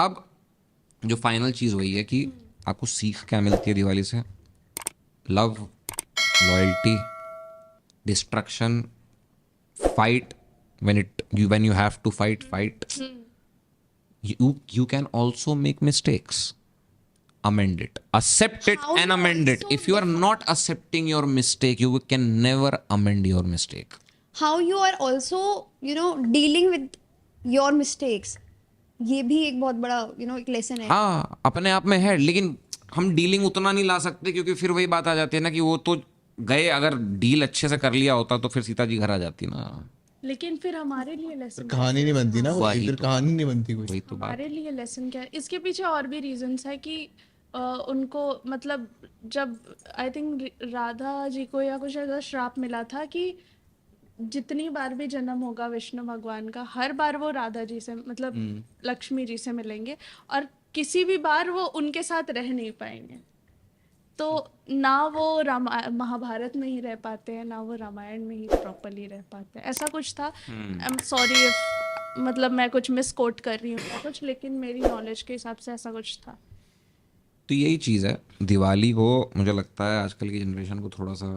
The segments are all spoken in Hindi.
अब जो फाइनल चीज़ वही है कि आपको सीख क्या मिलती है दिवाली से? Love, loyalty, destruction, fight when you have to fight. You can also make mistakes. Amend it, accept it, How and you amend it. also If you are not accepting your mistake, you can never amend your mistake. how you are also dealing with your mistakes, ये भी एक बहुत बड़ा एक लेसन है. हाँ, अपने आप में है, लेकिन हम डीलिंग उतना नहीं ला सकते क्योंकि फिर वही बात आ जाती है ना कि वो तो गए, अगर डील अच्छे से कर लिया होता तो फिर सीता जी घर आ जाती ना। लेकिन फिर हमारे लिए लेसन कहानी नहीं बनती ना, वही फिर तो। कहानी नहीं बनती कोई। वही तो बात। हमारे लिए लेसन क्या है? इसके पीछे और भी रीजंस है कि उनको मतलब जब आई थिंक राधा जी को या कुछ ऐसा श्राप मिला था कि जितनी बार भी जन्म होगा विष्णु भगवान का, हर बार वो राधा जी से मतलब लक्ष्मी जी से मिलेंगे और किसी भी बार वो उनके साथ रह नहीं पाएंगे। तो ना वो महाभारत में ही रह पाते हैं, ना वो रामायण में ही प्रॉपरली रह पाते हैं, ऐसा कुछ था। आई एम सॉरी इफ मतलब मैं कुछ मिस कोट कर रही हूँ या कुछ, लेकिन मेरी नॉलेज के हिसाब से ऐसा कुछ था। तो यही चीज़ है, दिवाली को मुझे लगता है आजकल की जनरेशन को थोड़ा सा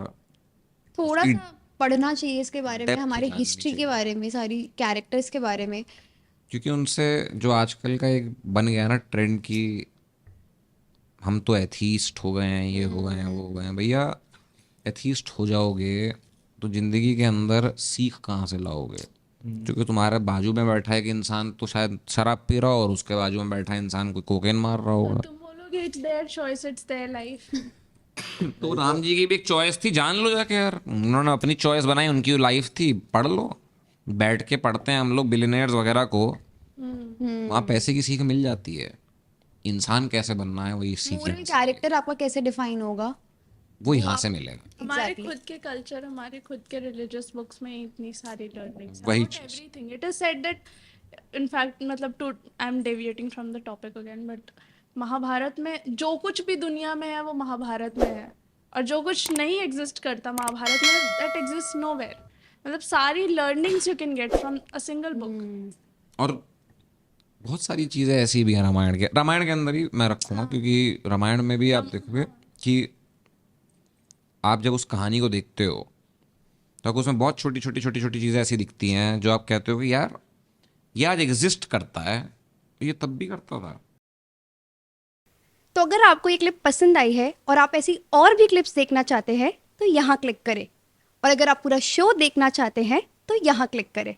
पढ़ना चाहिए इसके बारे में, Depth हमारे जाननी हिस्ट्री के बारे में, सारी कैरेक्टर्स के बारे में. क्योंकि उनसे जो आजकल का एक बन गया ना ट्रेंड कि हम तो एथीस्ट हो गए हैं, ये हो गए हैं, वो हो गए हैं। भैया एथीस्ट हो जाओगे तो जिंदगी के अंदर सीख कहाँ से लाओगे? क्योंकि तुम्हारे बाजू में बैठा एक इंसान तो शायद शराब पी रहा हो और उसके बाजू में बैठा इंसान कोई कोकेन मार रहा होगा। तुम बोलोगे it's their choice, it's their life. तो राम जी की भी एक चॉइस थी, जान लो जाके यार, उन्होंने अपनी चॉइस बनाई, उनकी लाइफ थी, पढ़ लो। बैठ के पढ़ते हैं हम लोग बिलियनेयर्स वगैरह को, वहाँ पैसे की सीख मिल जाती है। इंसान कैसे बनना है वही सीख मोरल कैरेक्टर आपका कैसे डिफाइन होगा, वो यहाँ से मिलेगा। हमारे Exactly. खुद के कल्चर, हमारे खुद के रिलीजियस बुक्स में इतनी सारी लर्निंग्स हैं। वही Not चीज़। everything. It is said that, in fact, मतलब to I am deviating from the topic again, but Mahabharata में जो कुछ भी दुनिया में है वो महाभारत में है, और जो कुछ नहीं एग्जिस्ट करता महाभारत में, दैट एग्जिस्ट नोवेयर। मतलब सारी learnings you can get from a single book. और बहुत सारी चीज़ें ऐसी भी हैं रामायण के अंदर ही मैं रखूँगा, क्योंकि रामायण में भी आप देखोगे कि आप जब उस कहानी को देखते हो तो आपको उसमें बहुत छोटी छोटी छोटी छोटी चीज़ें ऐसी दिखती हैं जो आप कहते हो कि यार ये आज एग्जिस्ट करता है, ये तब भी करता था। तो अगर आपको ये क्लिप पसंद आई है और आप ऐसी और भी क्लिप्स देखना चाहते हैं तो यहाँ क्लिक करें, और अगर आप पूरा शो देखना चाहते हैं तो यहाँ क्लिक करें।